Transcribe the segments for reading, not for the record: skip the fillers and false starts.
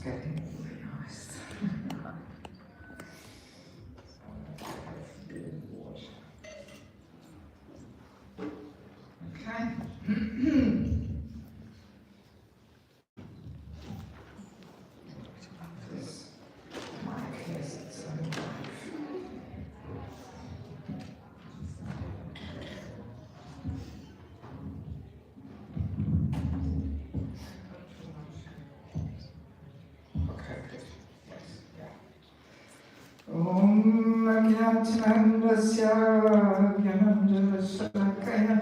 getting organized. Okay. This mic has its own life. Okay, good. Yes, yeah. Om Agyantanandasya Gyanandalasakaya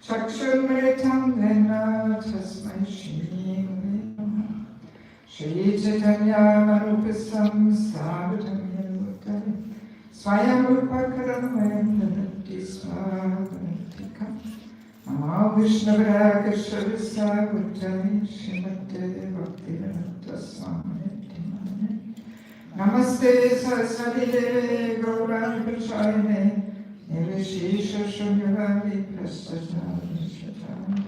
Chakshurmritam Vena Tasmai Shri Shri Chaitanya Marupisam Savatam Yamutari Swayam Rupakaram Nati Swavatikam Namo Vishnavara Shavisa Bhuttani Shrimate Bhaktivedanta Swami Namaste Saraswati Deve Gaurani Prachayane Nirvishisha Shunyavadi Prastajana Shatana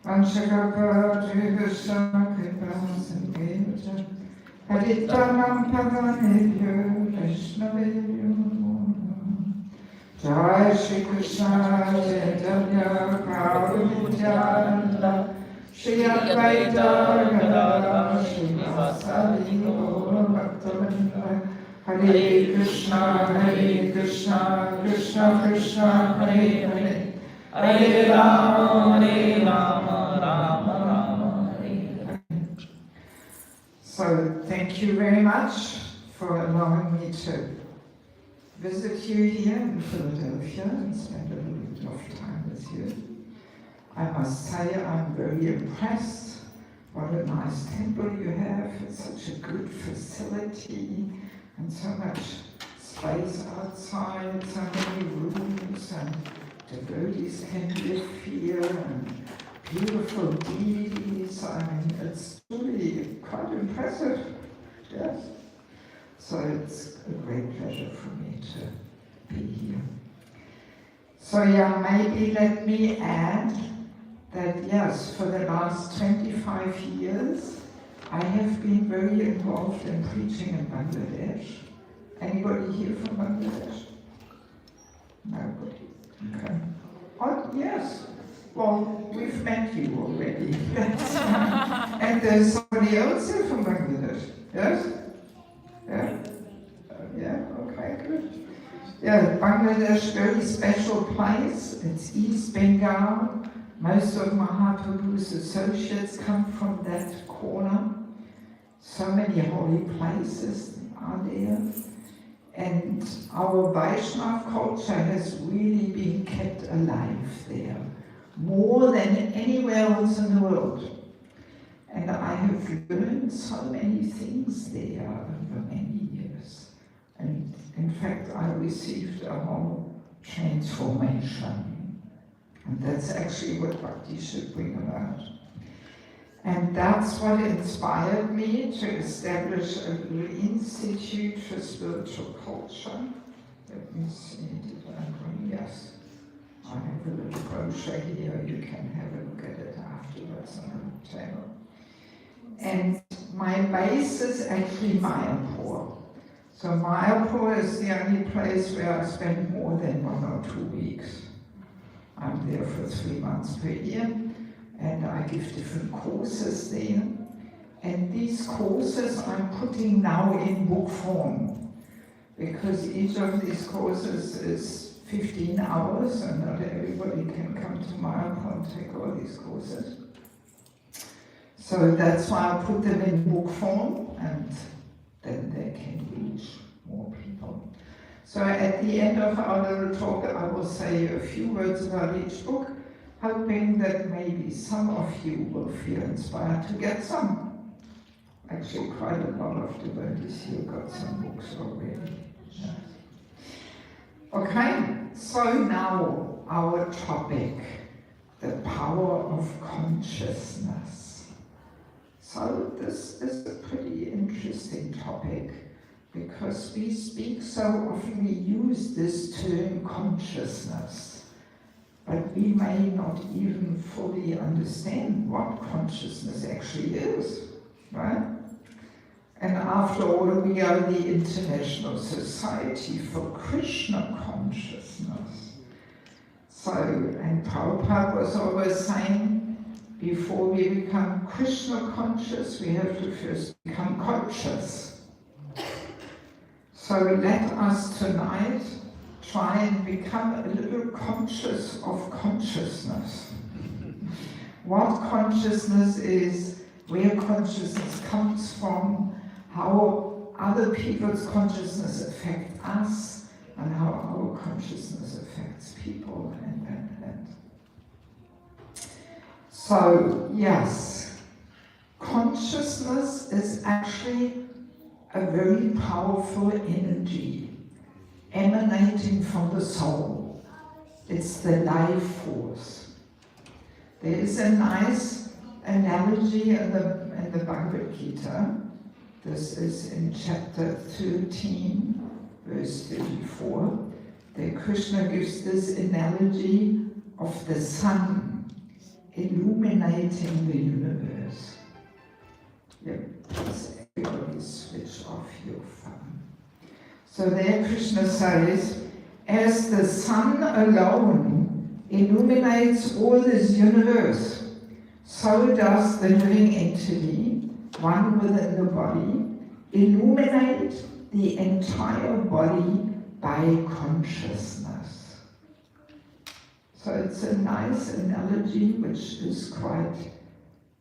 Vanshakapa Trivasa Kripa Sankevata Haritanam Pavanebhyo Vaishnavebhyo Jai Shri Krishna Chaitanya Prabhu Nityananda Shri Advaita Gadadhara Srivasadi Gaura Bhaktavinda Hare Krishna Krishna Krishna Hare Hare Hare Rama Rama Rama Hare. So thank you very much for allowing me to visit you here in Philadelphia and spend a little bit of time with you. I must say I'm very impressed. What a nice temple you have. It's such a good facility and so much space outside, so many rooms, and devotees can live here, and beautiful deities. I mean, it's really quite impressive. Yes. So it's a great pleasure for me to be here. So yeah, maybe let me add that yes, for the last 25 years, I have been very involved in preaching in Bangladesh. Anybody here from Bangladesh? Nobody. Okay. Oh, yes. Well, we've met you already. And there's somebody else here from Bangladesh. Yes? Yeah? Yeah, okay, good. Yeah, Bangladesh, very special place. It's East Bengal. Most of Mahaprabhu's associates come from that corner. So many holy places are there. And our Vaishnava culture has really been kept alive there, more than anywhere else in the world. And I have learned so many things there over many years. And in fact, I received a whole transformation. And that's actually what Bhakti should bring about. And that's what inspired me to establish a little institute for spiritual culture. Let me see, did I bring? Yes. I have a little brochure here, you can have a look at it afterwards on the table. And my base is actually Mayapur. So Mayapur is the only place where I spend more than 1 or 2 weeks. I'm there for 3 months per year, and I give different courses there. And these courses I'm putting now in book form, because each of these courses is 15 hours, and not everybody can come to Mayapur and take all these courses. So that's why I put them in book form, and then they can reach more people. So at the end of our little talk, I will say a few words about each book, hoping that maybe some of you will feel inspired to get some. Actually, quite a lot of devotees here got some books already. Yeah. Okay, so now our topic, the power of consciousness. So this is a pretty interesting topic, because we speak so often, we use this term consciousness, but we may not even fully understand what consciousness actually is, right? And after all, we are the International Society for Krishna Consciousness. So, and Prabhupada was always saying, before we become Krishna conscious, we have to first become conscious. So let us tonight try and become a little conscious of consciousness. What consciousness is, where consciousness comes from, how other people's consciousness affect us, and how our consciousness affects people, and. So, yes, consciousness is actually a very powerful energy emanating from the soul. It's the life force. There is a nice analogy in the Bhagavad Gita. This is in chapter 13, verse 34. There Krishna gives this analogy of the sun illuminating the universe. Yep, please everybody switch off your phone. So there Krishna says, as the sun alone illuminates all this universe, so does the living entity, one within the body, illuminate the entire body by consciousness. So it's a nice analogy which is quite,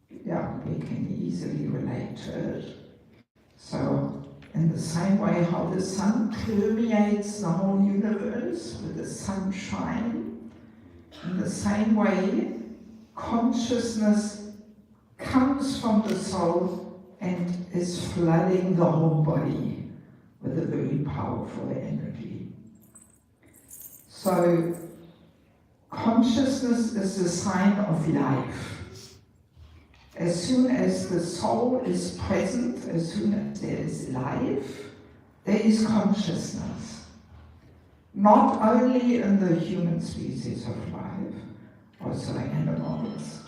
we can easily relate to it. So in the same way how the sun permeates the whole universe with the sunshine, in the same way consciousness comes from the soul and is flooding the whole body with a very powerful energy. So consciousness is a sign of life. As soon as the soul is present, as soon as there is life, there is consciousness. Not only in the human species of life, also animals.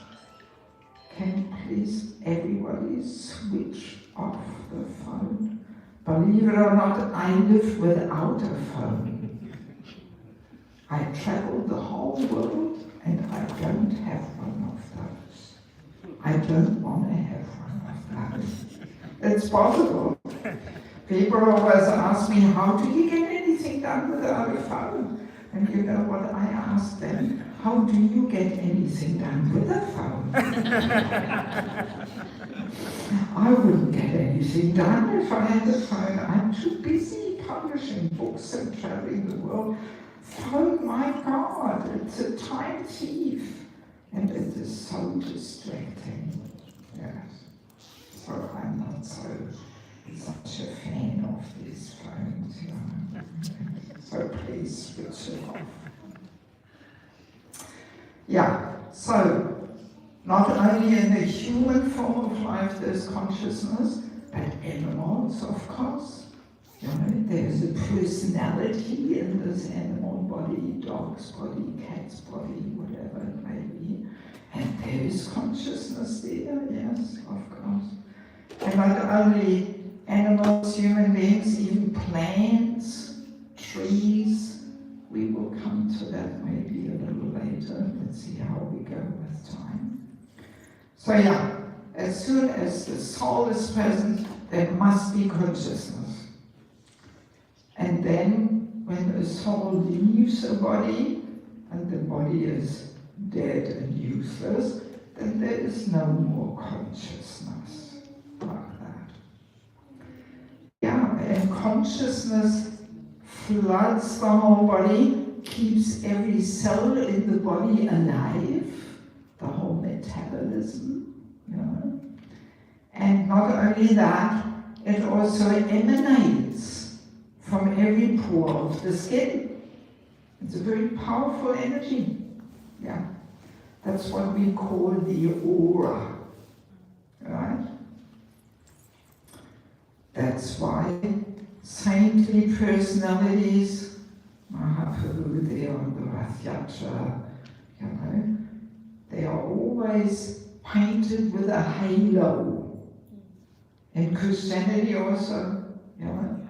Can please everybody switch off the phone? Believe it or not, I live without a phone. I travel the whole world and I don't have one of those. I don't want to have one of those. It's possible. People always ask me, how do you get anything done without a phone? And you know what I ask them? How do you get anything done with a phone? I wouldn't get anything done if I had a phone. I'm too busy publishing books and traveling the world. Phone, my God, it's a time thief. And it is so distracting. Yes. So I'm not such a fan of these phones, you know. So please switch it off. Yeah, so not only in the human form of life there's consciousness, but animals, of course. You know, there's a personality in this animal body, dog's body, cat's body, whatever it may be. And there is consciousness there, yes, of course. And not only animals, human beings, even plants, trees. We will come to that maybe a little later. Let's see how we go with time. So yeah, as soon as the soul is present, there must be consciousness. And then when the soul leaves the body, and the body is dead and useless, then there is no more consciousness like that. Yeah, and consciousness floods the whole body, keeps every cell in the body alive, the whole metabolism, you know. And not only that, it also emanates from every pore of the skin. It's a very powerful energy. Yeah. That's what we call the aura. Right? That's why saintly personalities, Mahaprabhu there on the Rath Yatra, you know, they are always painted with a halo. In Christianity also, you know,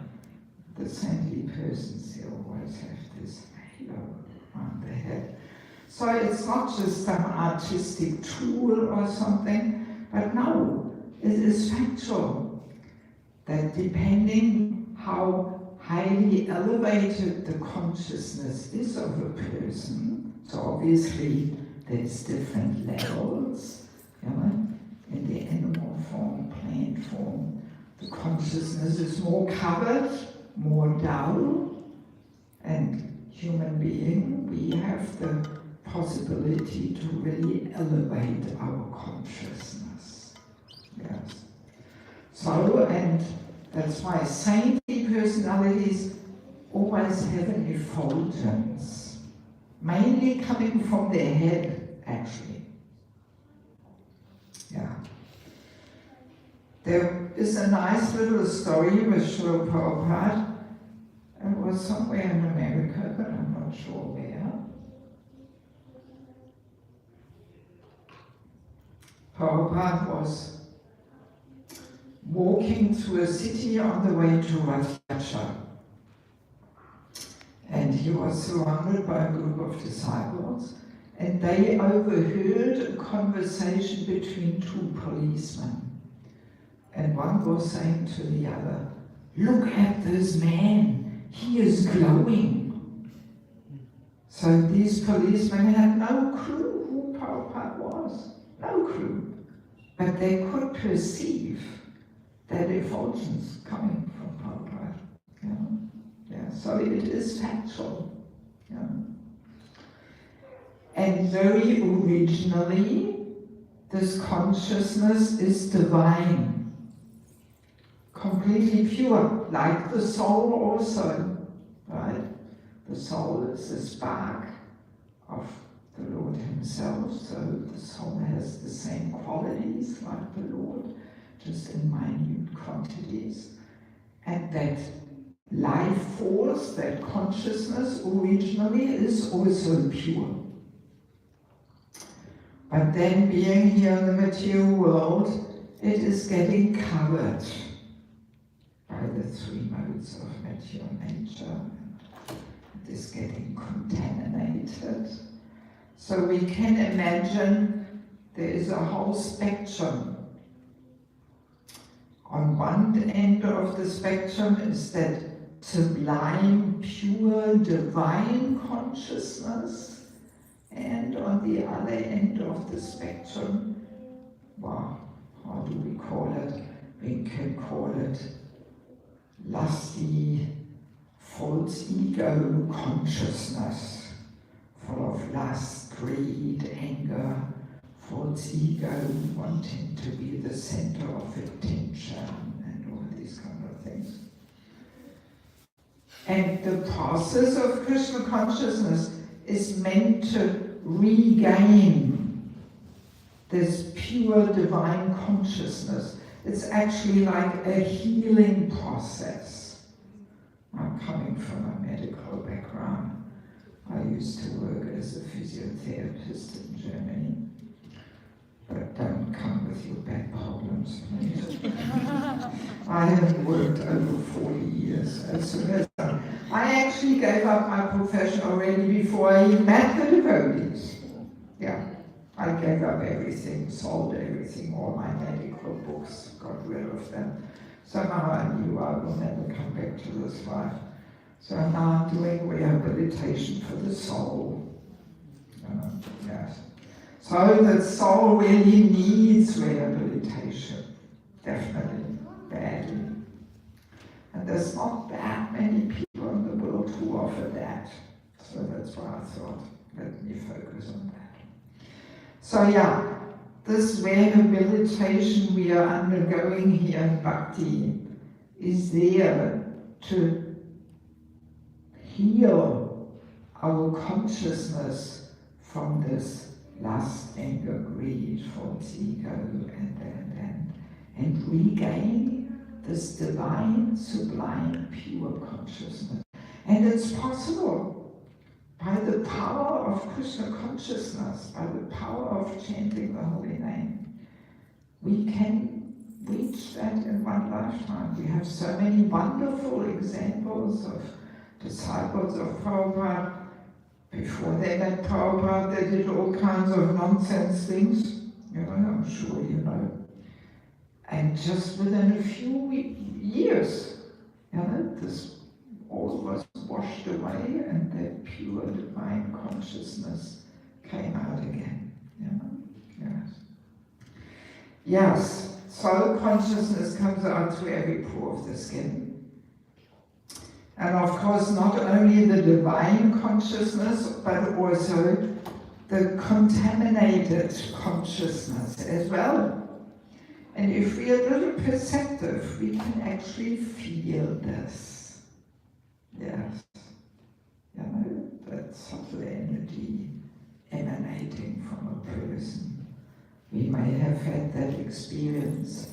the saintly persons, they always have this halo on their head. So it's not just some artistic tool or something, but no, it is factual that depending how highly elevated the consciousness is of a person, so obviously there's different levels, you know, in the animal form, plant form, the consciousness is more covered, more dull, and human being, we have the possibility to really elevate our consciousness. Yes. So, and that's why saintly personalities always have an effulgence, mainly coming from their head, actually. Yeah. There is a nice little story with Srila Prabhupada. It was somewhere in America, but I'm not sure where. Prabhupada was walking through a city on the way to Ratyacha. And he was surrounded by a group of disciples, and they overheard a conversation between two policemen. And one was saying to the other, "Look at this man, he is glowing." So these policemen had no clue who Prabhupada was, no clue. But they could perceive that effulgence coming from Prabhupada. You know? Yeah, so it is factual. You know? And very originally, this consciousness is divine, completely pure, like the soul also, right? The soul is the spark of the Lord himself, so the soul has the same qualities like the Lord, just in minute quantities. And that life force, that consciousness originally is also pure. But then being here in the material world, it is getting covered by the three modes of material nature. It is getting contaminated. So we can imagine there is a whole spectrum. On one end of the spectrum is that sublime, pure, divine consciousness, and on the other end of the spectrum, well, how do we call it? We can call it lusty, false ego consciousness, full of lust, greed, anger, false ego, wanting to be the center of attention, and all these kind of things. And the process of Krishna consciousness is meant to regain this pure divine consciousness. It's actually like a healing process. I'm coming from a medical background. I used to work as a physiotherapist in Germany. But don't come with your back problems, please. I have worked over 40 years as a I actually gave up my profession already before I even met the devotees. Yeah, I gave up everything, sold everything, all my medical books, got rid of them. Somehow I knew I will never come back to this life. So now I'm doing rehabilitation for the soul. Yes. So the soul really needs rehabilitation, definitely, badly. And there's not that many people in the world who offer that. So that's why I thought, let me focus on that. So yeah, this rehabilitation we are undergoing here in Bhakti is there to heal our consciousness from this lust, anger, greed, false ego, and regain this divine, sublime, pure consciousness. And it's possible by the power of Krishna consciousness, by the power of chanting the holy name. We can reach that in one lifetime. We have so many wonderful examples of disciples of Prabhupada. Before they met Prabhupada, they did all kinds of nonsense things, I'm sure you know. And just within a few years, this all was washed away and that pure divine consciousness came out again. Yes, so consciousness comes out through every pore of the skin. And of course, not only the divine consciousness, but also the contaminated consciousness as well. And if we are a little perceptive, we can actually feel this. Yes. That subtle energy emanating from a person. We may have had that experience,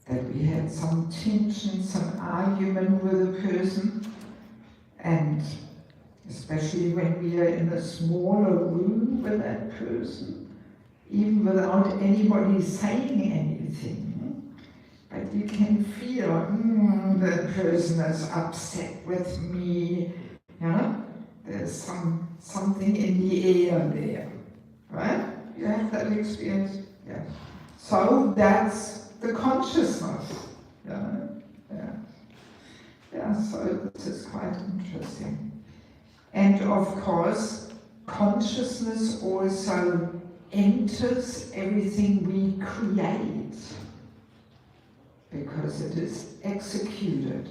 that we had some tension, some argument with a person, and especially when we are in a smaller room with that person, even without anybody saying anything, but you can feel, that person is upset with me, there's something in the air there, right? You have that experience? Yeah. So that's the consciousness, so this is quite interesting. And of course, consciousness also enters everything we create, because it is executed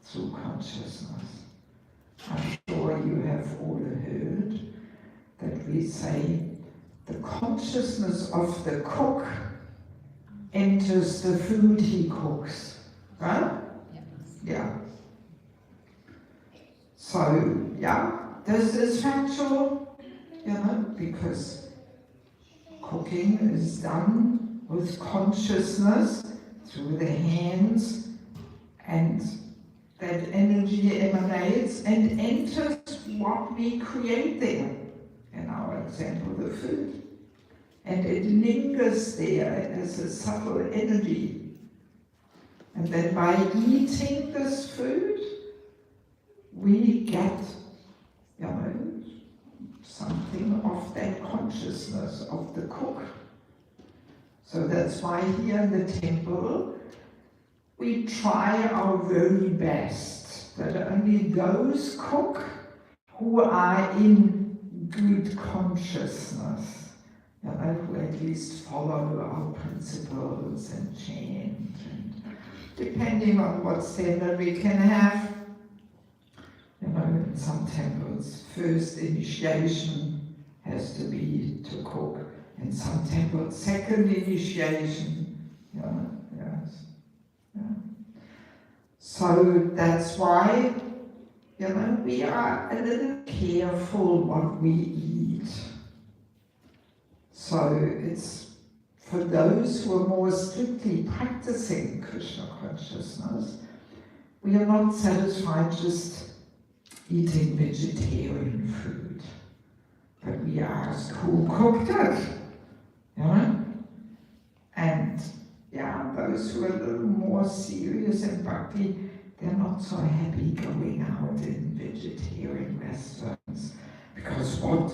through consciousness. I'm sure you have all heard that we say the consciousness of the cook enters the food he cooks, right? Yeah. So, this is factual, because cooking is done with consciousness through the hands, and that energy emanates and enters what we create there. In our example, the food. And it lingers there as a subtle energy. And then by eating this food, we get, something of that consciousness of the cook. So that's why here in the temple, we try our very best that only those cook who are in good consciousness, who at least follow our principles and chant, and depending on what standard we can have. In some temples, first initiation has to be to cook. In some temples, second initiation. So that's why, we are a little careful what we eat. So it's for those who are more strictly practicing Krishna consciousness, we are not satisfied just eating vegetarian food, but we ask who cooked it, and those who are a little more serious in bhakti, they're not so happy going out in vegetarian restaurants, because what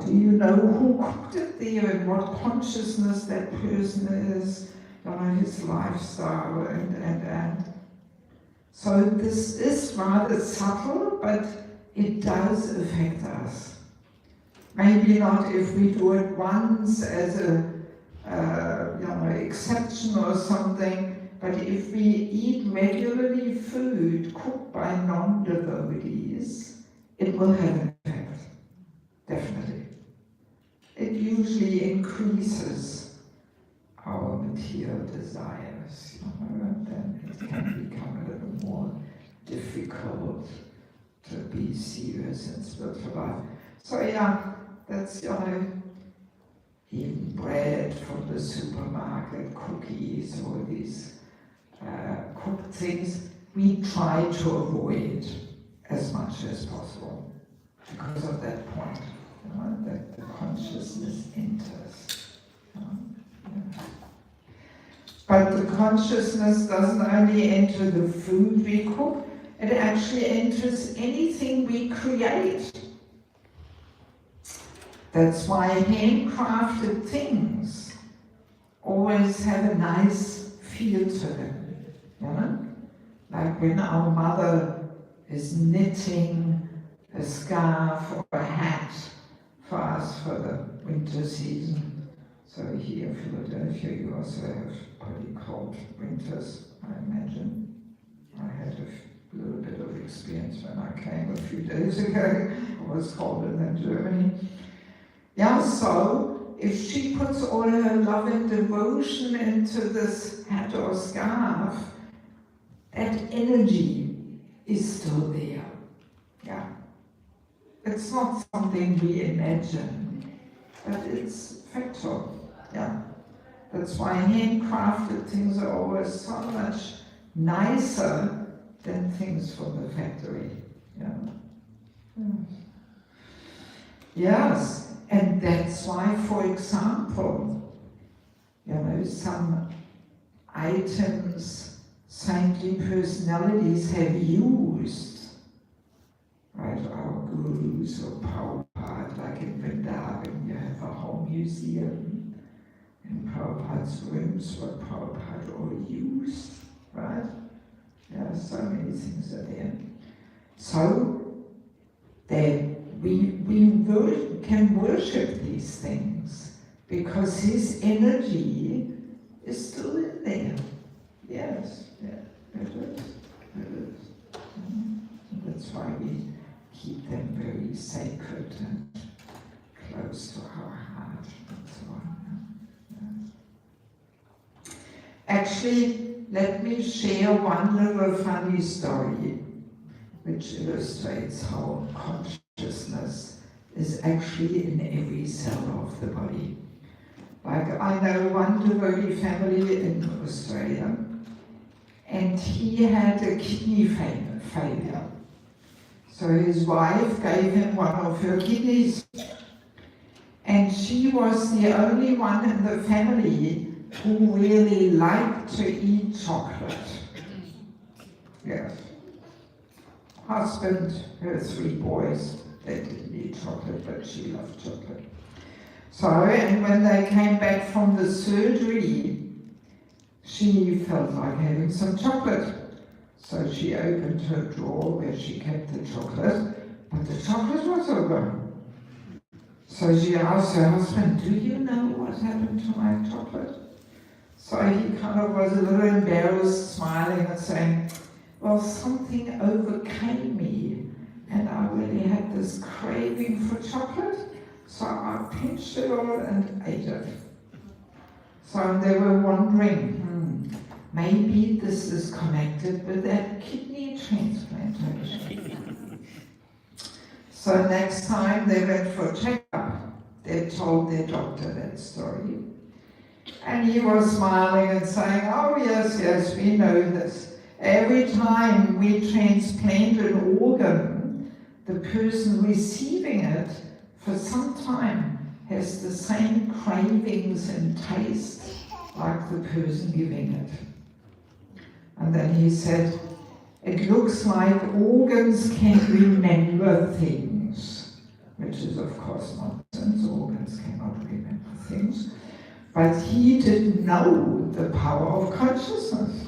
do you know who cooked it there and what consciousness that person is, his lifestyle and. So this is rather subtle, but it does affect us. Maybe not if we do it once as a exception or something, but if we eat regularly food cooked by non-devotees, it will have an effect, definitely. It usually increases our material desires, and then it can become a little more difficult to be serious in spiritual life. So that's even bread from the supermarket, cookies, all these cooked things, we try to avoid as much as possible because of that point, that the consciousness enters. But But the consciousness doesn't only enter the food we cook, it actually enters anything we create. That's why handcrafted things always have a nice feel to them, you know? Like when our mother is knitting a scarf or a hat for us for the winter season. So here in Philadelphia you also have pretty cold winters, I imagine. I had a little bit of experience when I came a few days ago. It was colder than Germany. Yeah, so if she puts all her love and devotion into this hat or scarf, that energy is still there. Yeah. It's not something we imagine, but it's factual. Yeah. That's why handcrafted things are always so much nicer than things from the factory. Yeah. Yes. And that's why, for example, you know, some items saintly personalities have used, right? Our gurus or Prabhupada, like in Vrindavan, you have a whole museum in Prabhupada's rooms what Prabhupada all used, right? Yeah, so many things are there. So that we can worship these things because his energy is still in there. Yes, yeah, it is. It is. That's why we keep them very sacred and close to our heart and so on. Yes. Actually, let me share one little funny story which illustrates how consciousness is actually in every cell of the body. Like I know one devotee family in Australia, and he had a kidney failure. So his wife gave him one of her kidneys, and she was the only one in the family who really liked to eat chocolate. Yes. Husband, her 3 boys, they didn't eat chocolate, but she loved chocolate. So, and when they came back from the surgery, she felt like having some chocolate. So she opened her drawer where she kept the chocolate, but the chocolate was all gone. So she asked her husband, do you know what happened to my chocolate? So he kind of was a little embarrassed, smiling and saying, well, something overcame me, and I really had this craving for chocolate, so I pinched it all and ate it. So they were wondering, maybe this is connected with that kidney transplantation. So next time they went for a checkup, they told their doctor that story. And he was smiling and saying, oh yes, we know this. Every time we transplant an organ, the person receiving it for some time has the same cravings and taste like the person giving it. And then he said, it looks like organs can remember things, which is of course nonsense. Organs cannot remember things. But he didn't know the power of consciousness.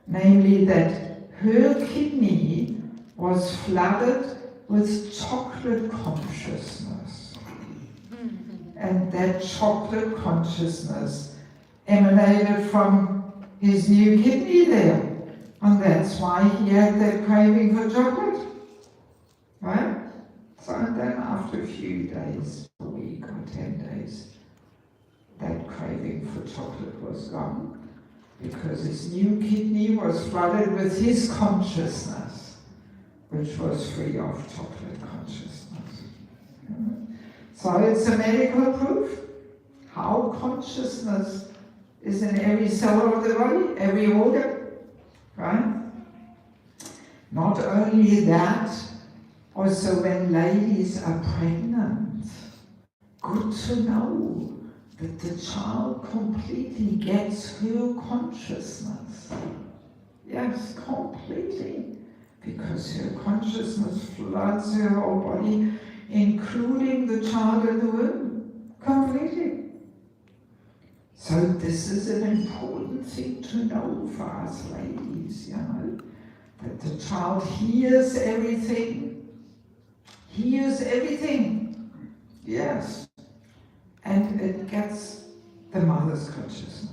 Namely that her kidney was flooded with chocolate consciousness. And that chocolate consciousness emanated from his new kidney there. And that's why he had that craving for chocolate. Right? So then after a few days, a week or 10 days, that craving for chocolate was gone. Because his new kidney was flooded with his consciousness, which was free of chocolate consciousness. So it's a medical proof how consciousness is in every cell of the body, every organ, right? Not only that, also when ladies are pregnant, good to know that the child completely gets her consciousness. Yes, completely. Because her consciousness floods her whole body, including the child in the womb. Completely. So this is an important thing to know for us ladies, that the child hears everything. Hears everything. Yes. And it gets the mother's consciousness.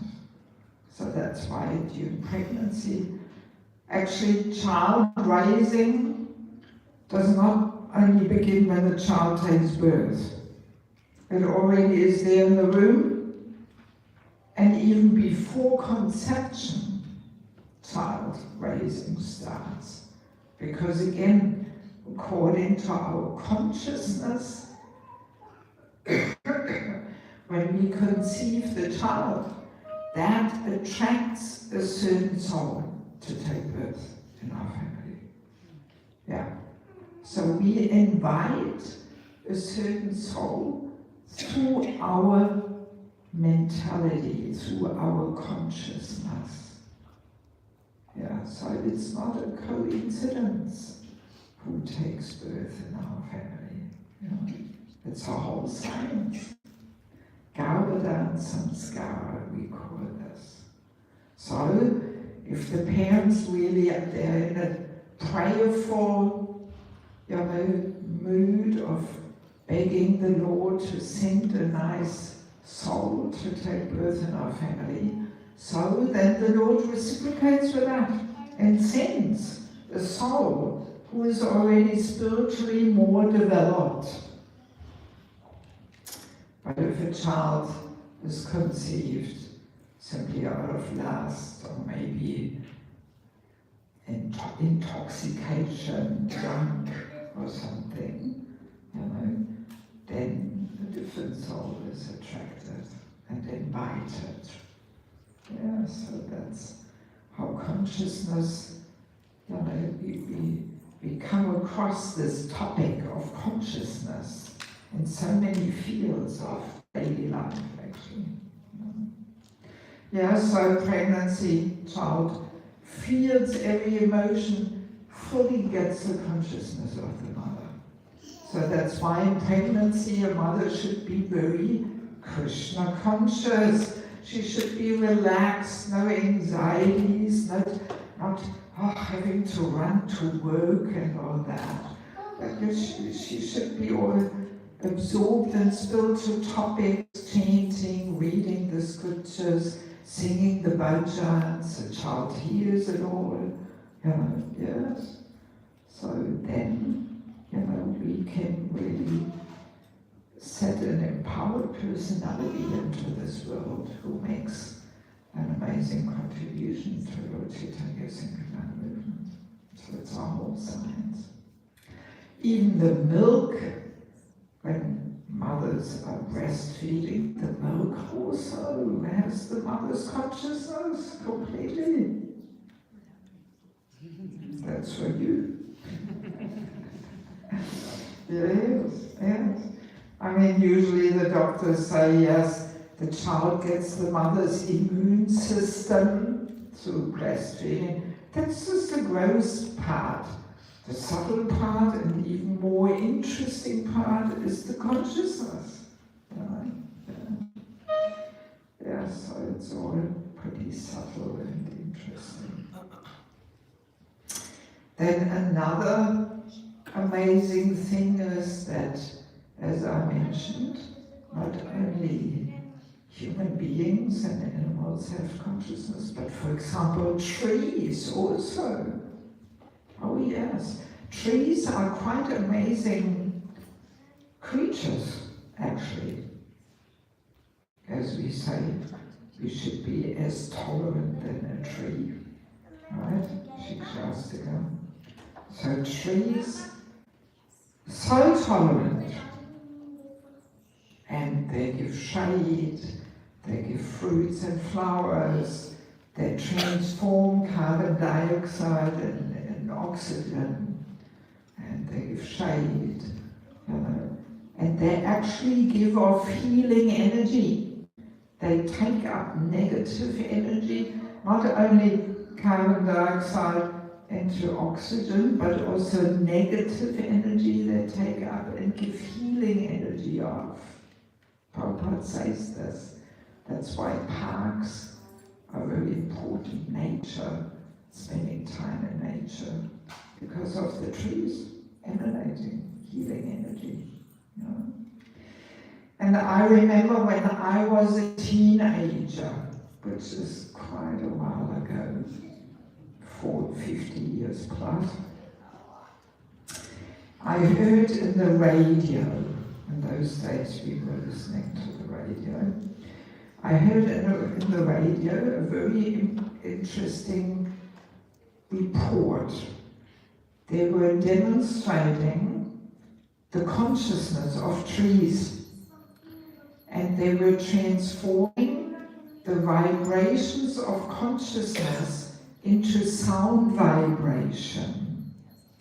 So that's why during pregnancy, actually child raising does not only begin when the child takes birth. It already is there in the womb, and even before conception, child raising starts. Because again, according to our consciousness, when we conceive the child, that attracts a certain soul to take birth in our family. Yeah. So we invite a certain soul through our mentality, through our consciousness. Yeah, so it's not a coincidence who takes birth in our family. It's a whole science. Gauvedhan Samskara, we call this. So, if the parents really, they're in a prayerful, mood of begging the Lord to send a nice soul to take birth in our family, so then the Lord reciprocates with that and sends a soul who is already spiritually more developed. But if a child is conceived simply out of lust or maybe intoxication, drunk or something, then a different soul is attracted and invited. Yeah, so that's how consciousness, we come across this topic of consciousness in so many fields of daily life, actually. Yeah, so pregnancy, child feels every emotion, fully gets the consciousness of the mother. So that's why in pregnancy a mother should be very Krishna conscious. She should be relaxed, no anxieties, not having to run to work and all that. She should be all absorbed in spiritual topics, chanting, reading the scriptures, singing the bhajans. The child hears it all, yes. So then, we can really set an empowered personality into this world who makes an amazing contribution to Lord Chaitanya's Sankirtan movement. So it's our whole science. Even the milk, when mothers are breastfeeding, the milk also has the mother's consciousness completely. That's for you. Yes. I mean, usually the doctors say, yes, the child gets the mother's immune system through breastfeeding. That's just the gross part. The subtle part and even more interesting part is the consciousness. Yeah, so it's all pretty subtle and interesting. Then another amazing thing is that, as I mentioned, not only human beings and animals have consciousness, but for example, trees also. Oh yes, trees are quite amazing creatures, actually. As we say, we should be as tolerant than a tree, right? Shikshastika. So trees, so tolerant, and they give shade, they give fruits and flowers, they transform carbon dioxide and oxygen, and they give shade, and they actually give off healing energy. they take up negative energy, not only carbon dioxide into oxygen, but also negative energy they take up and give healing energy off. Prabhupada says this. That's why parks are very important. Nature, spending time in nature, because of the trees emanating healing energy. You know? And I remember when I was a teenager, which is quite a while ago, 50 years plus, I heard in the radio, in those days we were listening to the radio, I heard in the radio a very interesting report. They were demonstrating the consciousness of trees, and they were transforming the vibrations of consciousness into sound vibration.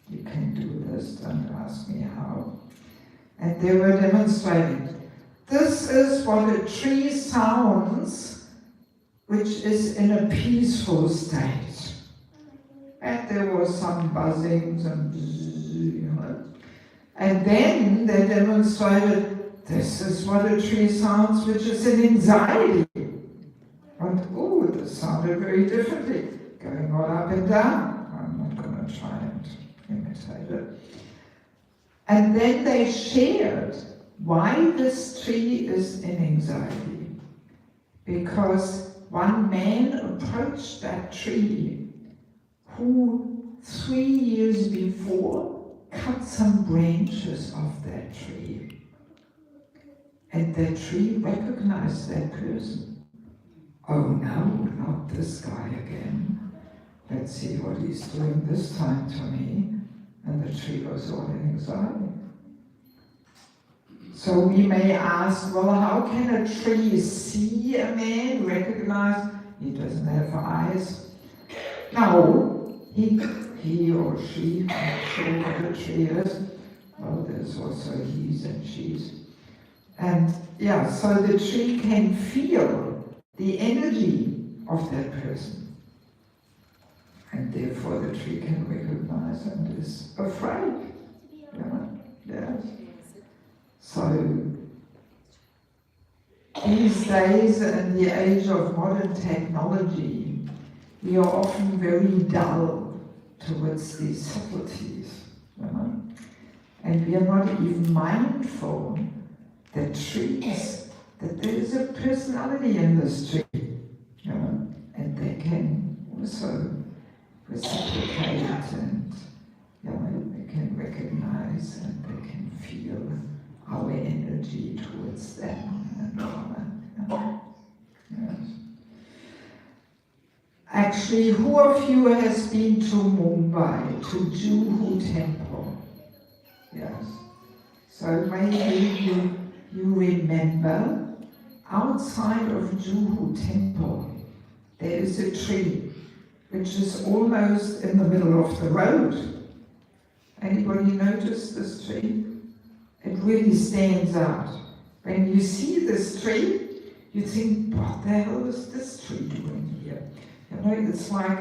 You can do this, don't ask me how. And they were demonstrating, this is what a tree sounds, which is in a peaceful state. And there was some buzzing, some bzzz, you know. And then they demonstrated, this is what a tree sounds, which is in anxiety. And oh, this sounded very differently, going all up and down. I'm not going to try and imitate it. And then they shared why this tree is in anxiety. Because one man approached that tree who 3 years before cut some branches of that tree. And that tree recognized that person. Oh no, not this guy again. Let's see what he's doing this time to me. And the tree was all in anxiety. So we may ask, well, how can a tree see a man, recognize he doesn't have eyes? No, he or she, I'm not sure what a tree is. Well, there's also he's and she's. And yeah, so the tree can feel the energy of that person. And therefore the tree can recognize and is afraid. Yeah, yes. So these days, in the age of modern technology, we are often very dull towards these subtleties, you know? And we are not even mindful that trees, that there is a personality in this tree, you know? And they can also reciprocate and, you know, they can recognize and they can feel our energy towards them and all. Yes. Actually, who of you has been to Mumbai, to Juhu Temple? Yes. So maybe you remember, outside of Juhu Temple, there is a tree which is almost in the middle of the road. Anybody notice this tree? It really stands out. When you see this tree, you think, what the hell is this tree doing here? You know, it's like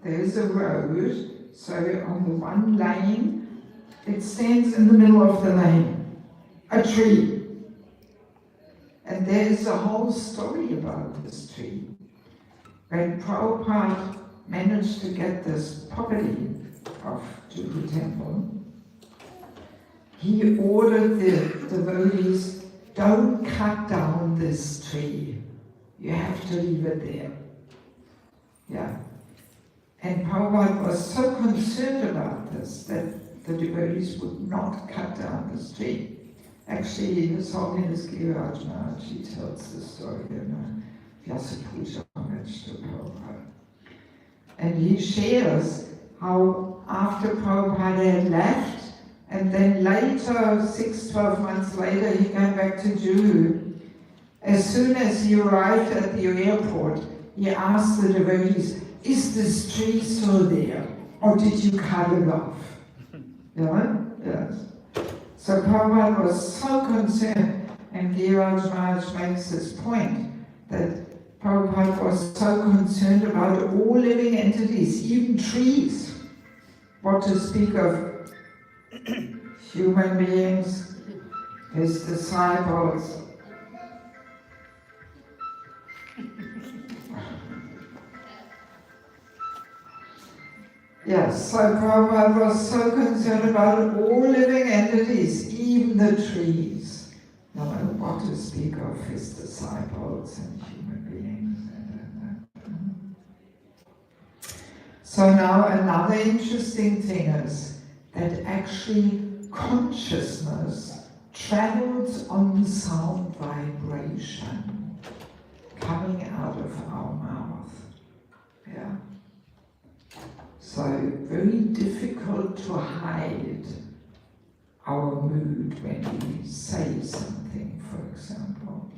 there's a road, so on the one lane, it stands in the middle of the lane, a tree. And there's a whole story about this tree. When Prabhupada managed to get this property of Juhu Temple, he ordered the devotees, don't cut down this tree. You have to leave it there. Yeah. And Prabhupada was so concerned about this that the devotees would not cut down this tree. Actually, His Holiness Giriraj Maharaj, he tells the story in Vyasa Puja homage to Prabhupada. And he shares how after Prabhupada had left, and then later, 12 months later, he came back to Juhu. As soon as he arrived at the airport, he asked the devotees, is this tree still there? Or did you cut it off? Yeah? Yes. So Prabhupada was so concerned, and Giriraj Maharaj makes this point, that Prabhupada was so concerned about all living entities, even trees. What to speak of human beings, his disciples. Yes, so Prabhupada was so concerned about all living entities, even the trees. No matter what to speak of his disciples and human beings. So now another interesting thing is that actually consciousness travels on sound vibration coming out of our mouth. Yeah. So very difficult to hide our mood when we say something, for example.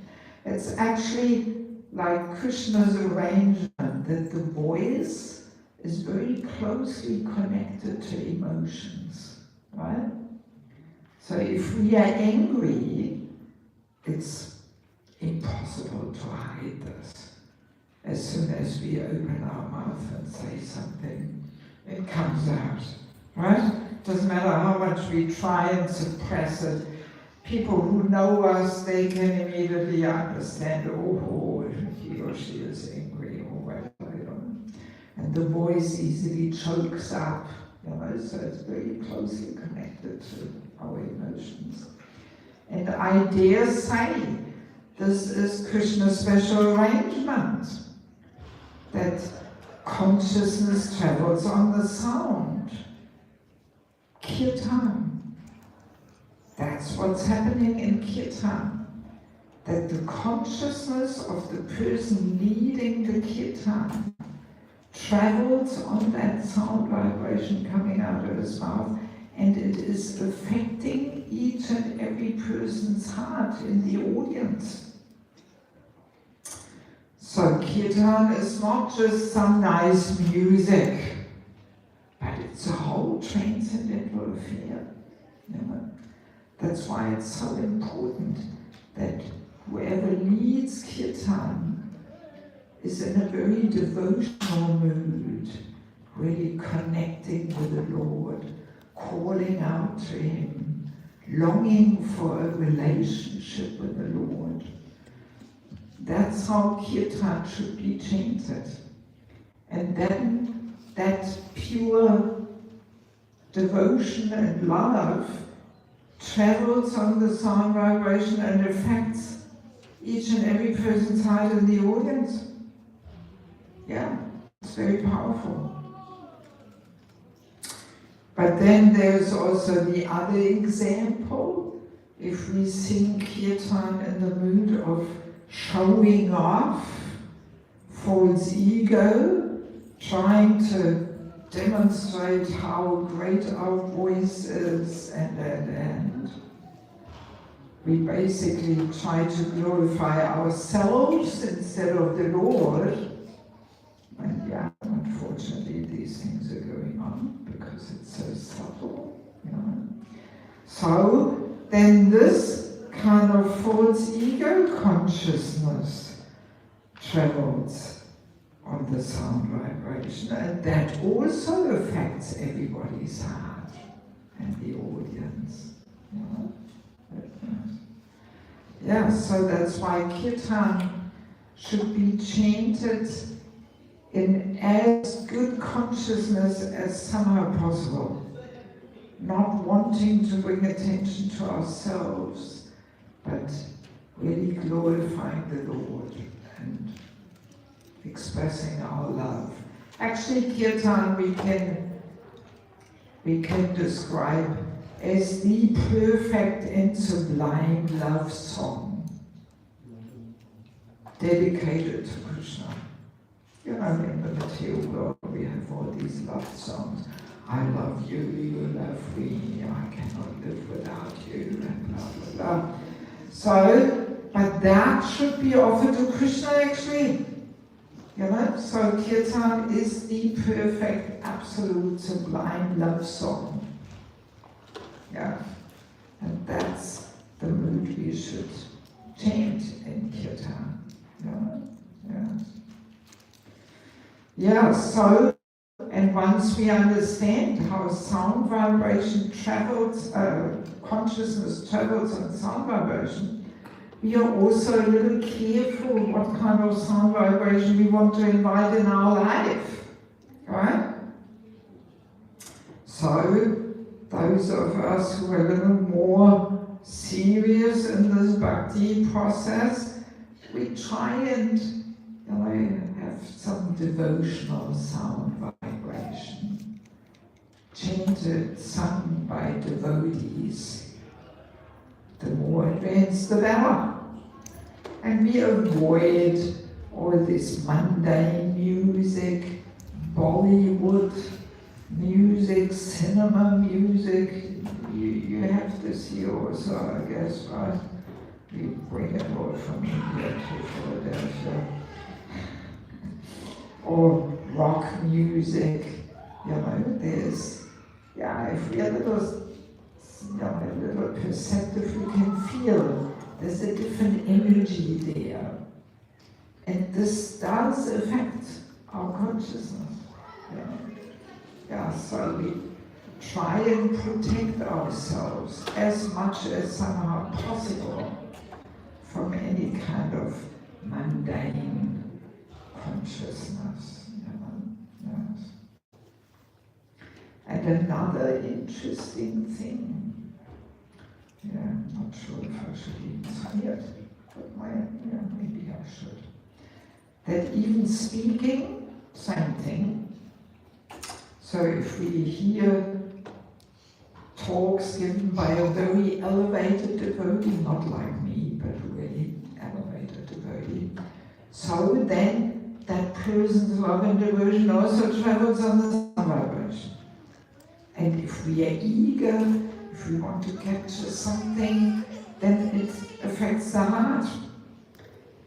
It's actually like Krishna's arrangement that the voice is very closely connected to emotions, right? So if we are angry, it's impossible to hide this. As soon as we open our mouth and say something, it comes out, right? Doesn't matter how much we try and suppress it. People who know us, they can immediately understand, oh, he or she is angry or whatever, you know. And the voice easily chokes up, you know, so it's very closely connected to our emotions. And I dare say, this is Krishna's special arrangement, that consciousness travels on the sound. Kirtan. That's what's happening in Kirtan. That the consciousness of the person leading the Kirtan travels on that sound vibration coming out of his mouth, and it is affecting each and every person's heart in the audience. So Kirtan is not just some nice music, but it's a whole transcendental affair. You know? That's why it's so important that whoever leads Kirtan is in a very devotional mood, really connecting with the Lord, calling out to Him, longing for a relationship with the Lord. That's how Kirtan should be chanted. And then that pure devotion and love travels on the sound vibration and affects each and every person's heart in the audience. Yeah, it's very powerful. But then there's also the other example. If we sing Kirtan in the mood of showing off, false ego, trying to demonstrate how great our voice is, and we basically try to glorify ourselves instead of the Lord. And yeah, unfortunately these things are going on because it's so subtle, you know. So then this kind of false ego consciousness travels on the sound vibration, and that also affects everybody's heart and the audience. You know? Yeah, so that's why Kirtan should be chanted in as good consciousness as somehow possible, not wanting to bring attention to ourselves, but really glorifying the Lord and expressing our love. Actually, Kirtan we can describe as the perfect and sublime love song dedicated to Krishna. You know, in the material world we have all these love songs. I love you, you love me, I cannot live without you, and blah, blah, blah. So, but that should be offered to Krishna actually. You know, so Kirtan is the perfect, absolute, sublime love song. Yeah, and that's the mood we should chant in Kirtan. You know? Yeah, so, and once we understand how sound vibration travels, consciousness travels on sound vibration, we are also a little careful what kind of sound vibration we want to invite in our life, right? So, those of us who are a little more serious in this bhakti process, we try and have some devotional sound vibration, chanted, sung by devotees. The more advanced, the better. And we avoid all this mundane music, Bollywood music, cinema music. You have to see also, I guess, right? We bring it all from India to Philadelphia. Or rock music, there's, if we're a little perceptive, we can feel there's a different energy there. And this does affect our consciousness. So we try and protect ourselves as much as somehow possible from any kind of mundane consciousness. Yes. And another interesting thing, I'm not sure if I should even say it, but maybe I should. That even speaking, same thing. So if we hear talks given by a very elevated devotee, not like me, but really elevated devotee, so then that person's love and devotion also travels on the sound vibration. And if we are eager, if we want to capture something, then it affects the heart.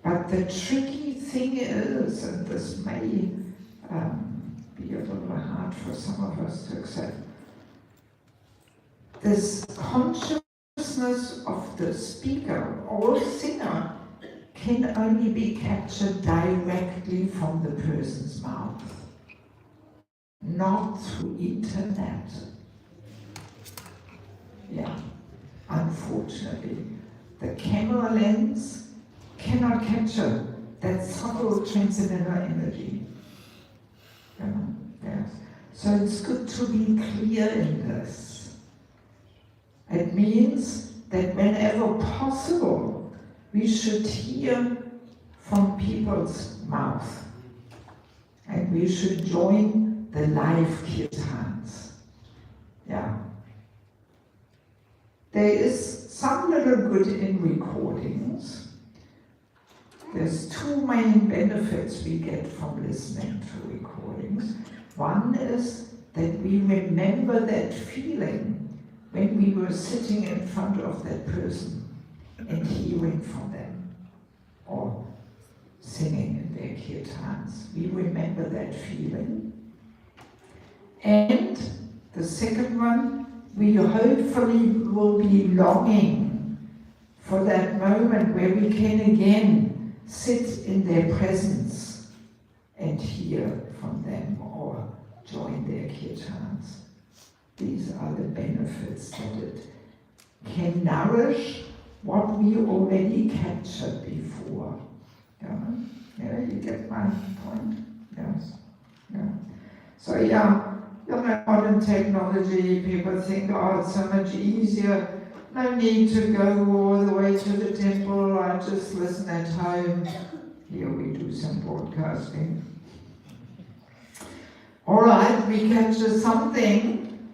But the tricky thing is, and this may be a little hard for some of us to accept, this consciousness of the speaker or singer can only be captured directly from the person's mouth, not through internet. Unfortunately, the camera lens cannot capture that subtle transcendental energy. Yes. So it's good to be clear in this. It means that whenever possible, we should hear from people's mouth. And we should join the live kirtans. There is some little good in recordings. There's two main benefits we get from listening to recordings. One is that we remember that feeling when we were sitting in front of that person and hearing from them, or singing in their kirtans. We remember that feeling. And the second one, we hopefully will be longing for that moment where we can again sit in their presence and hear from them or join their kirtans. These are the benefits that it can nourish what we already captured before. You get my point? Yes. So modern technology, people think, it's so much easier. No need to go all the way to the temple, I just listen at home. Here we do some broadcasting. All right, we capture something,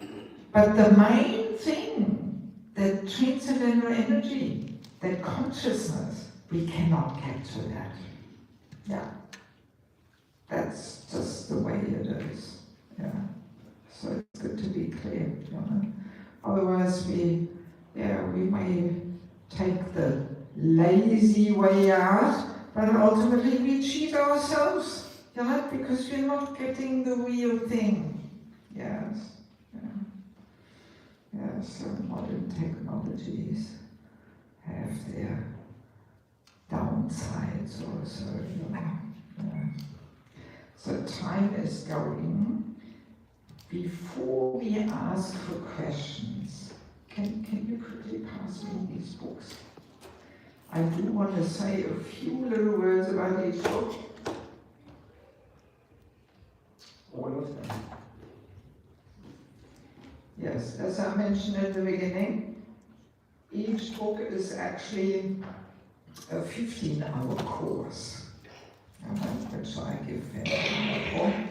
but the main thing, that transcendental energy, that consciousness, we cannot capture that. That's just the way it is. So it's good to be clear. Otherwise, we may take the lazy way out, but ultimately we cheat ourselves, because we're not getting the real thing. So modern technologies have their downsides also. So time is going. Before we ask for questions, can you quickly pass me these books? I do want to say a few little words about each book. All of them. Yes, as I mentioned at the beginning, each book is actually a 15-hour course, which I give them.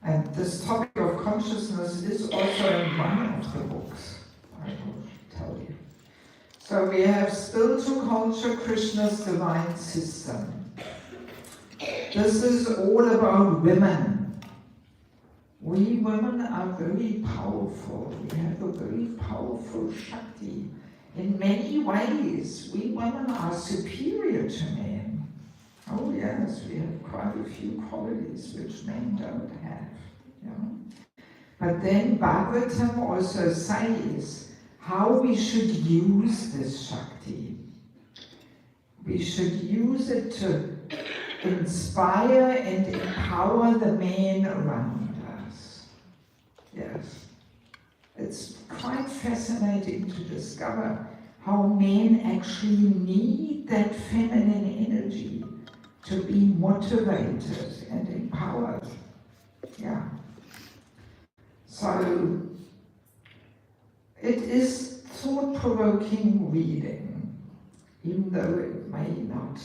And this topic of consciousness is also in one of the books, I will tell you. So we have Spiritual Culture, Krishna's Divine System. This is all about women. We women are very powerful. We have a very powerful Shakti. In many ways, we women are superior to men. Oh yes, we have quite a few qualities which men don't have. But then Bhagavatam also says how we should use this Shakti. We should use it to inspire and empower the men around us. Yes. It's quite fascinating to discover how men actually need that feminine energy to be motivated and empowered. Yeah. So, it is thought-provoking reading, even though it may not.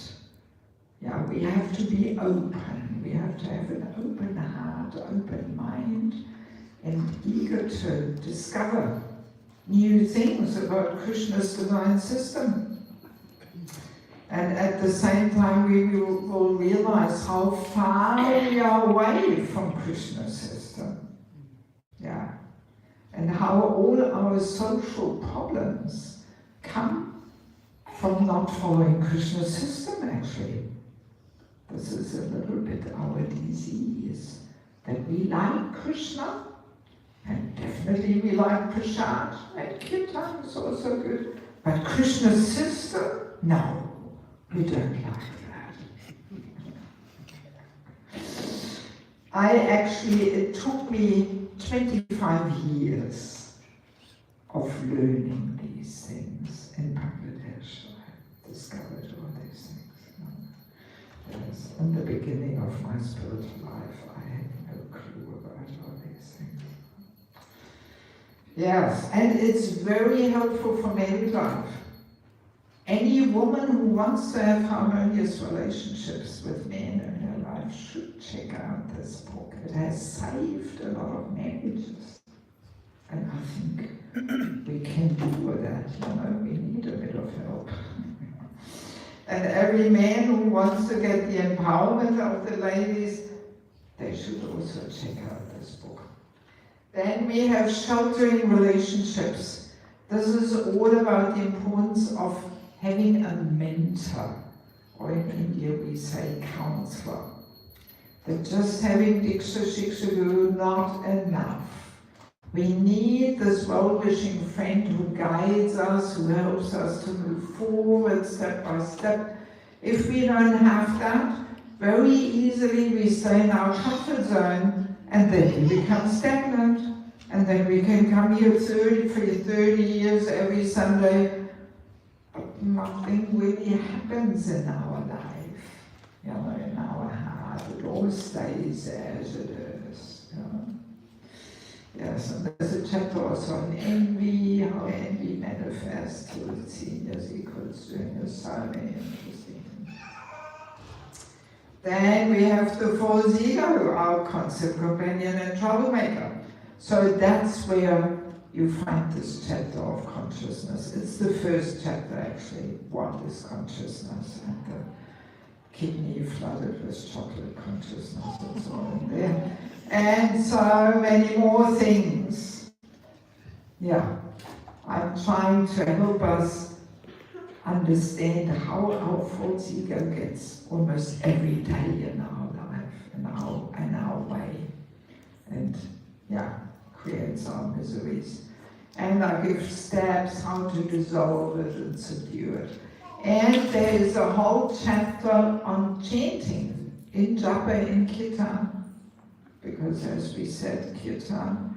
Yeah, we have to be open. We have to have an open heart, open mind, and eager to discover new things about Krishna's divine system. And at the same time, we will realize how far we are away from Krishna's system. Yeah. And how all our social problems come from not following Krishna's system, actually. This is a little bit our disease, that we like Krishna, and definitely we like Prasad, and Kirtan is also good, but Krishna's system, no, we don't like that. It took me 25 years of learning these things in Bangladesh. I discovered all these things. Yes, in the beginning of my spiritual life, I had no clue about all these things. Yes, and it's very helpful for married life. Any woman who wants to have harmonious relationships with men in her life should check out this book. It has saved a lot of marriages. And I think we can do that, we need a bit of help. And every man who wants to get the empowerment of the ladies, they should also check out this book. Then we have Sheltering Relationships. This is all about the importance of having a mentor, or in India we say counselor. That just having Diksha Shiksha Guru not enough. We need this well-wishing friend who guides us, who helps us to move forward step by step. If we don't have that, very easily we stay in our comfort zone, and then we become stagnant. And then we can come here for 30 years every Sunday, but nothing really happens in our life, in our heart. It all stays as it is. Yes, and there's a chapter also on envy, how envy manifests to its seniors equals doing is so very interesting. Then we have the false ego, our concept companion and troublemaker. So that's where you find this chapter of consciousness. It's the first chapter actually. What is consciousness? And the kidney flooded with chocolate consciousness and so on there. And so many more things. Yeah. I'm trying to help us understand how our false ego gets almost every day in our life, in our way. And yeah, creates our miseries. And I give steps how to dissolve it and subdue it. And there is a whole chapter on chanting in Japa, in Kirtan, because as we said, Kirtan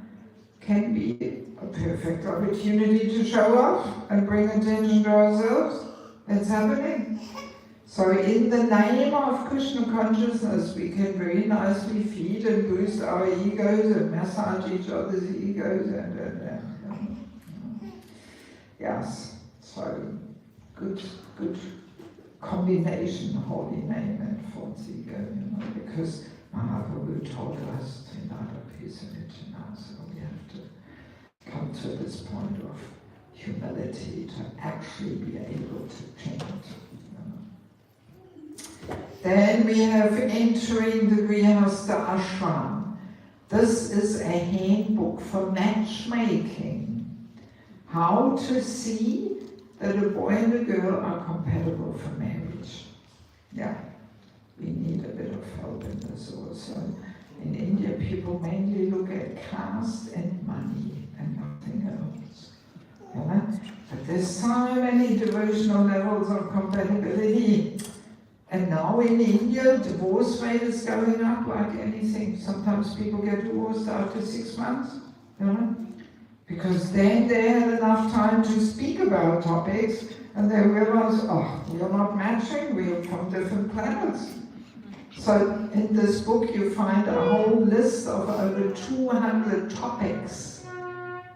can be a perfect opportunity to show off and bring attention to ourselves. That's happening. So in the name of Krishna consciousness, we can very nicely feed and boost our egos and massage each other's egos and yes, so good combination, holy name and false ego, because Mahaprabhu told us to not appease it now, so we have to come to this point of humility to actually be able to change. Then we have entering the Grihastha Ashram. This is a handbook for matchmaking. How to see that a boy and a girl are compatible for marriage. Yeah, we need a bit of help in this also. In India, people mainly look at caste and money and nothing else. But there's so many devotional levels of compatibility. And now in India, divorce rate is going up like anything. Sometimes people get divorced after 6 months, because then they had enough time to speak about topics and they realize, oh, we are not matching, we are from different planets. So in this book you find a whole list of over 200 topics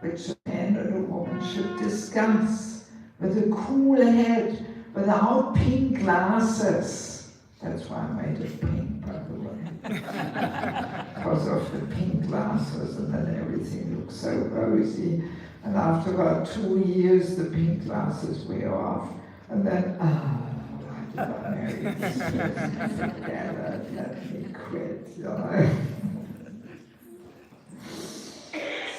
which a man and a woman should discuss with a cool head, without pink glasses. That's why I made it pink, by the way. Because of the pink glasses, and then everything looks so rosy. And after about 2 years, the pink glasses wear off. And then, why did I marry this person? Forget it, let me quit,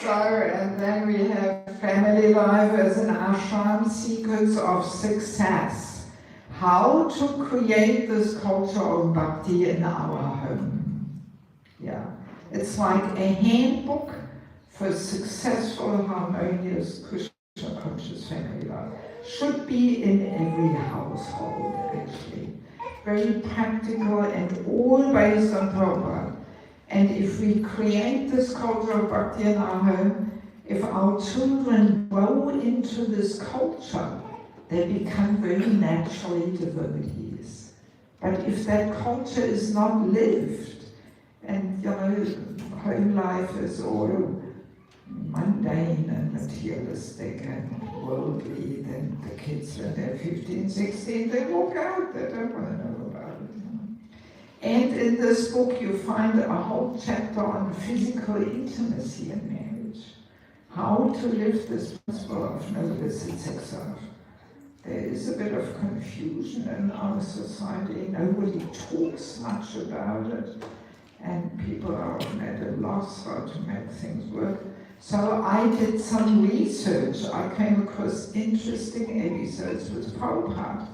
So, and then we have family life as an ashram, secrets of success. How to create this culture of bhakti in our home. Yeah, it's like a handbook for successful, harmonious, Krishna conscious family life. Should be in every household, actually. Very practical and all based on Prabhupada. And if we create this culture of bhakti in our home, if our children grow into this culture, they become very naturally devotees. But if that culture is not lived, and home life is all mundane and materialistic and worldly, then the kids, when they're 15, 16, they walk out, they don't want to know about it. And in this book you find a whole chapter on physical intimacy in marriage. How to live this principle of no illicit sex life. There is a bit of confusion in our society. Nobody talks much about it. And people are often at a loss how to make things work. So I did some research. I came across interesting episodes with Prabhupada,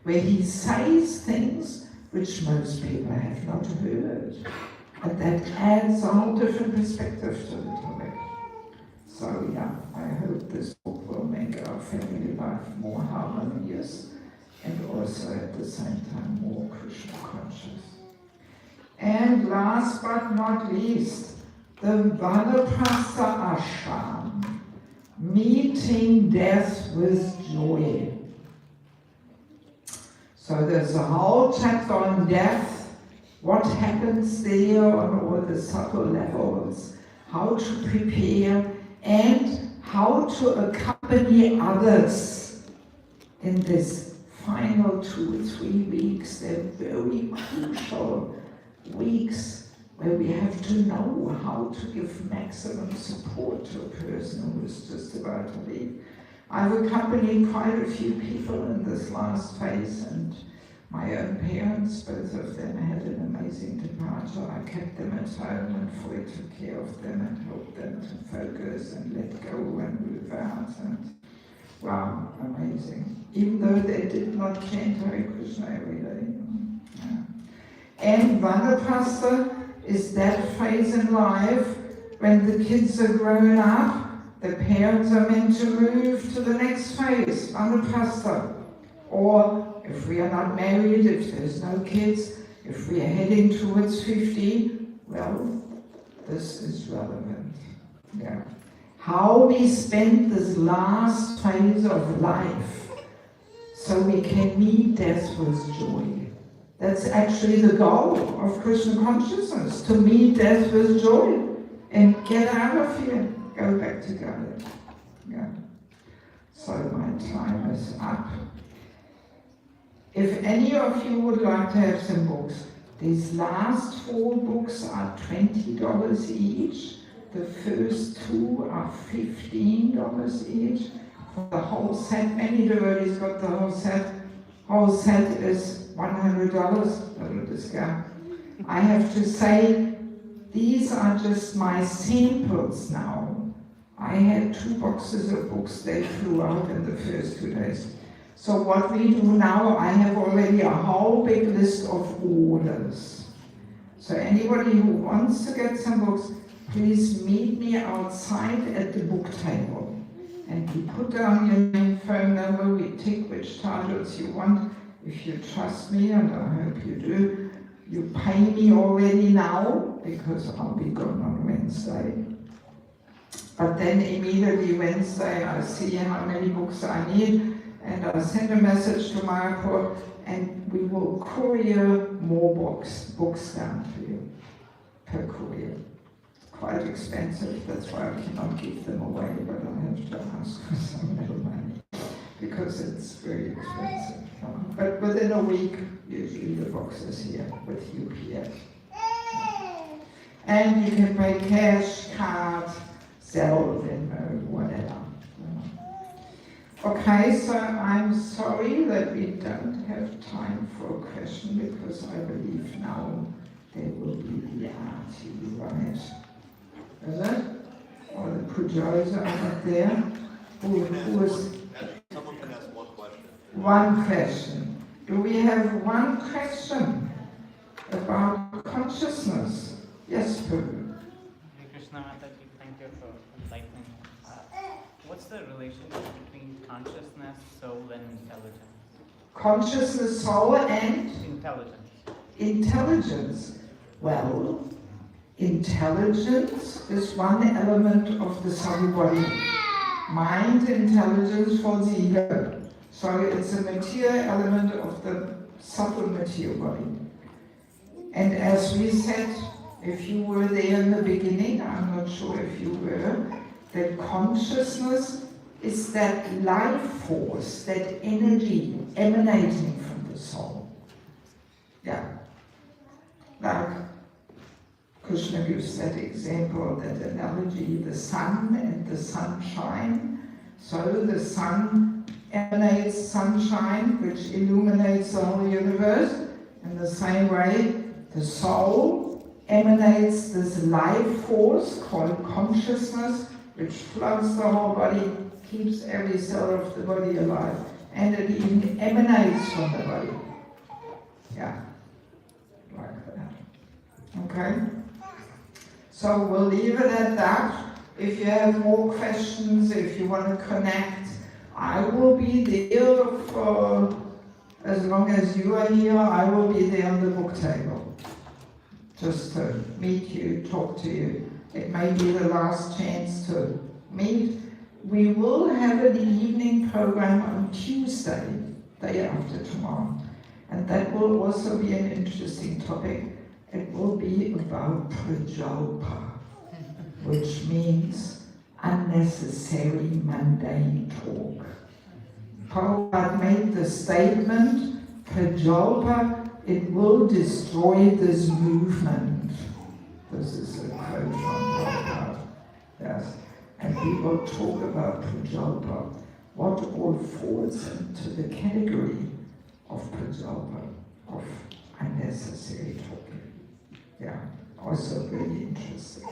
where he says things which most people have not heard. And that adds a whole different perspective to the topic. So yeah, I hope this book will make our family life more harmonious and also at the same time more Krishna conscious. And last but not least, the Vanaprastha Ashram, meeting death with joy. So there's a whole chapter on death, what happens there on all the subtle levels, how to prepare, and how to accompany others in this final 2 or 3 weeks. They're very crucial weeks where we have to know how to give maximum support to a person who is just about to leave. I've accompanied quite a few people in this last phase, and my own parents, both of them had an amazing departure. I kept them at home and fully took care of them and helped them to focus and let go and move out. And wow, amazing. Even though they did not chant Hare Krishna every day. Yeah. And Vanaprastha is that phase in life when the kids are grown up, the parents are meant to move to the next phase, Vanaprastha. Or if we are not married, if there's no kids, If we are heading towards 50, well, this is relevant. Yeah. How we spend this last phase of life so we can meet death with joy. That's actually the goal of Krishna consciousness, to meet death with joy and get out of here, go back to God. Yeah. So my time is up. If any of you would like to have some books, these last 4 books are $20 each. The first 2 are $15 each. For the whole set, many devotees got the whole set. Whole set is $100, little discount. I have to say, these are just my samples now. I had 2 boxes of books, they flew out in the first 2 days. So what we do now, I have already a whole big list of orders. So anybody who wants to get some books, please meet me outside at the book table. And you put down your name, phone number, we tick which titles you want. If you trust me, and I hope you do, you pay me already now, because I'll be gone on Wednesday. But then immediately Wednesday I see how many books I need, and I'll send a message to Mayapur, and we will courier more books down to you per courier. Quite expensive, that's why I cannot give them away, but I have to ask for some little money, because it's very expensive. But within a week, usually the box is here with UPS. And you can pay cash, card, Zelle, Venmo, whatever. Okay, so I'm sorry that we don't have time for a question, because I believe now there will be the arti, right? Is it? Or the Pujas are not there? Who is? Someone can ask one question. One question. Do we have one question about consciousness? Yes, Prabhu. Hare Krishna Mataji, thank you for enlightening. What's the relationship between consciousness, soul, and intelligence? Consciousness, soul, and Intelligence. intelligence. Well, intelligence is one element of the subtle body. Mind intelligence for the ego. So it's a material element of the subtle material body. And as we said, if you were there in the beginning, I'm not sure if you were, that consciousness is that life force, that energy emanating from the soul. Yeah. Like Krishna gives that example, that analogy, the sun and the sunshine. So the sun emanates sunshine, which illuminates the whole universe. In the same way, the soul emanates this life force called consciousness, which floods the whole body, keeps every cell of the body alive, and it even emanates from the body. Yeah, like that. Okay? So we'll leave it at that. If you have more questions, if you want to connect, I will be there for as long as you are here. I will be there on the book table, just to meet you, talk to you. It may be the last chance to meet. We will have an evening program on Tuesday, day after tomorrow, and that will also be an interesting topic. It will be about prajalpa, which means unnecessary mundane talk. Prabhupada made the statement, prajalpa, it will destroy this movement. This is a quote from Prabhupada. Yes. And we will talk about prajalpa, what all falls into the category of prajalpa, of unnecessary talking. Yeah, also really interesting.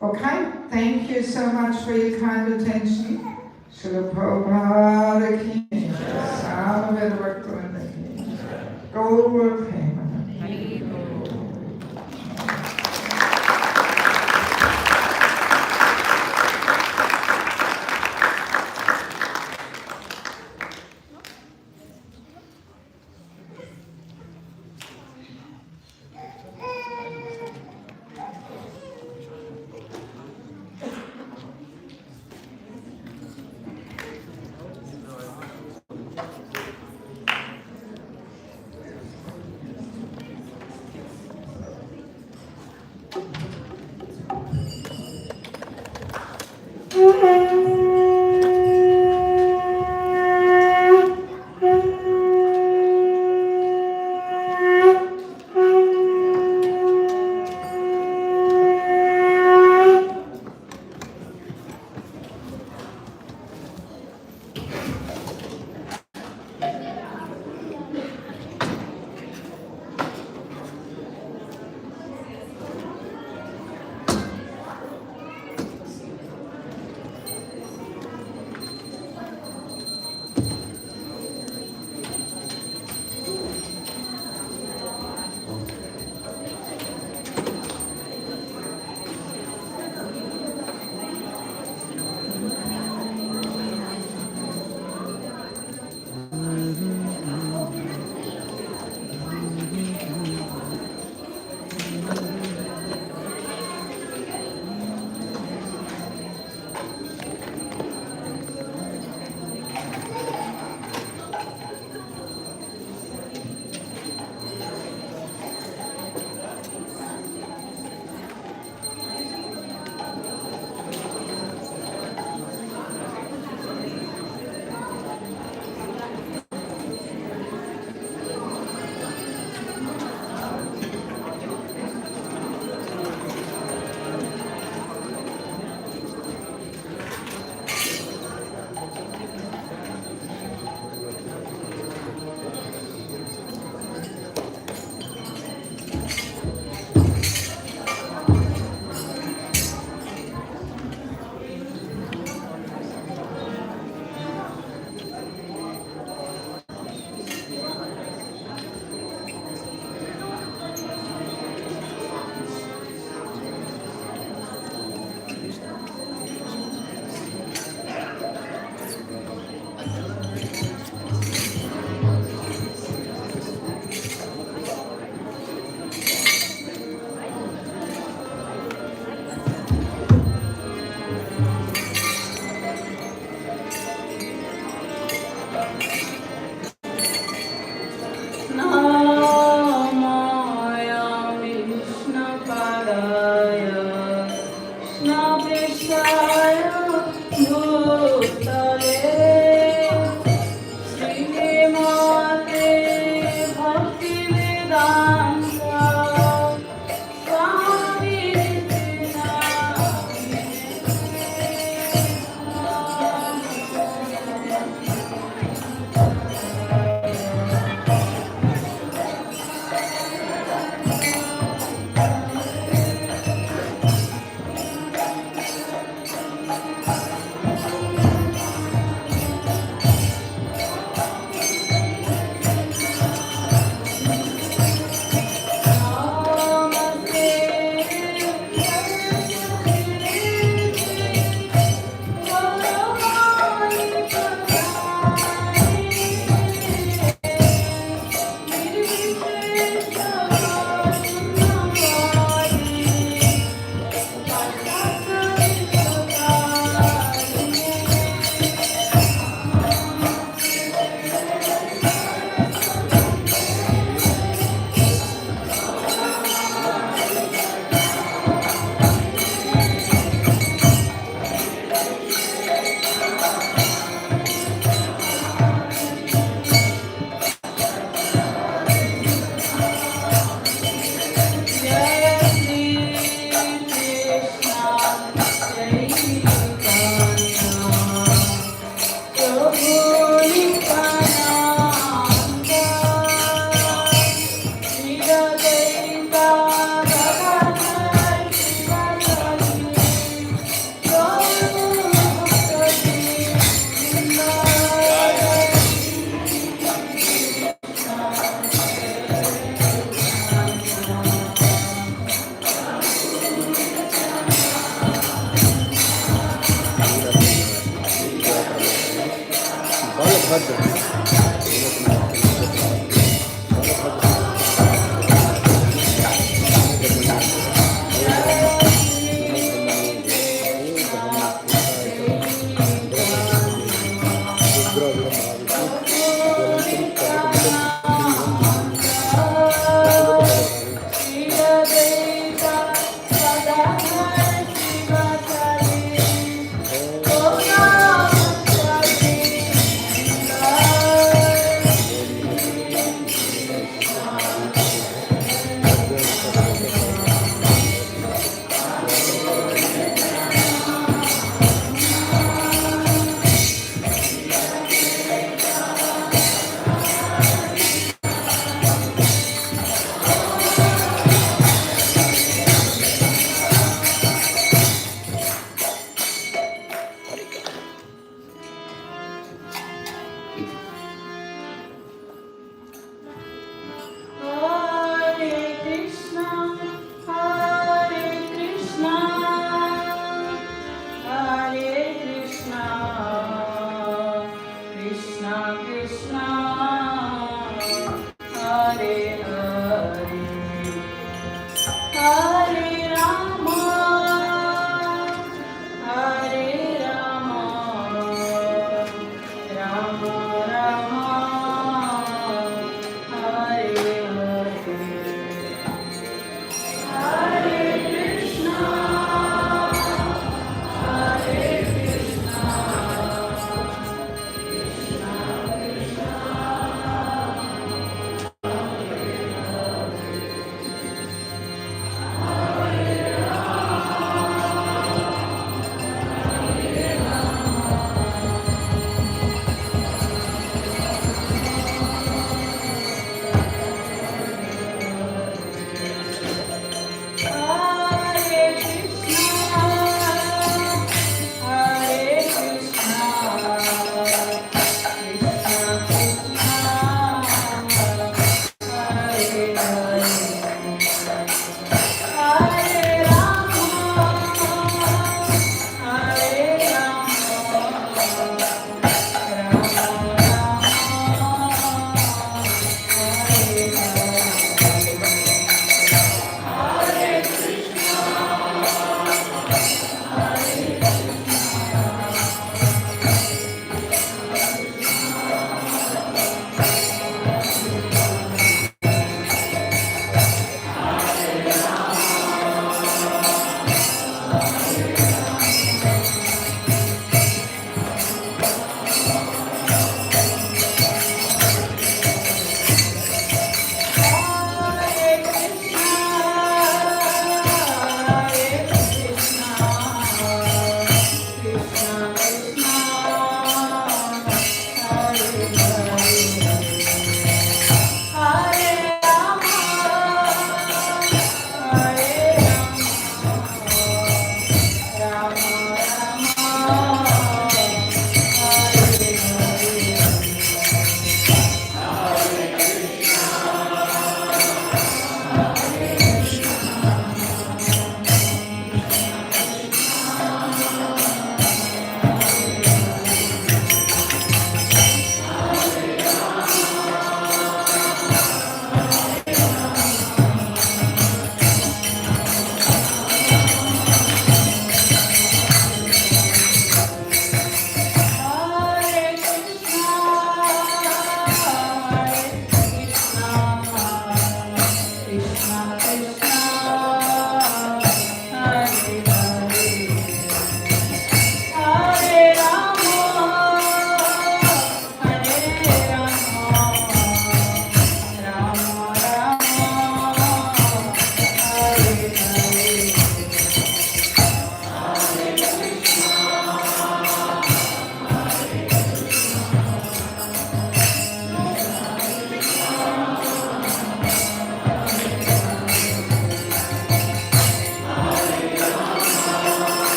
Okay, thank you so much for your kind attention. Srila Prabhupada ki jai, Sarvada Bhaktivinoda ki jai, Gaura Premanandi.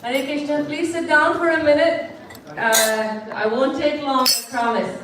Hare Krishna, please sit down for a minute. I won't take long, I promise.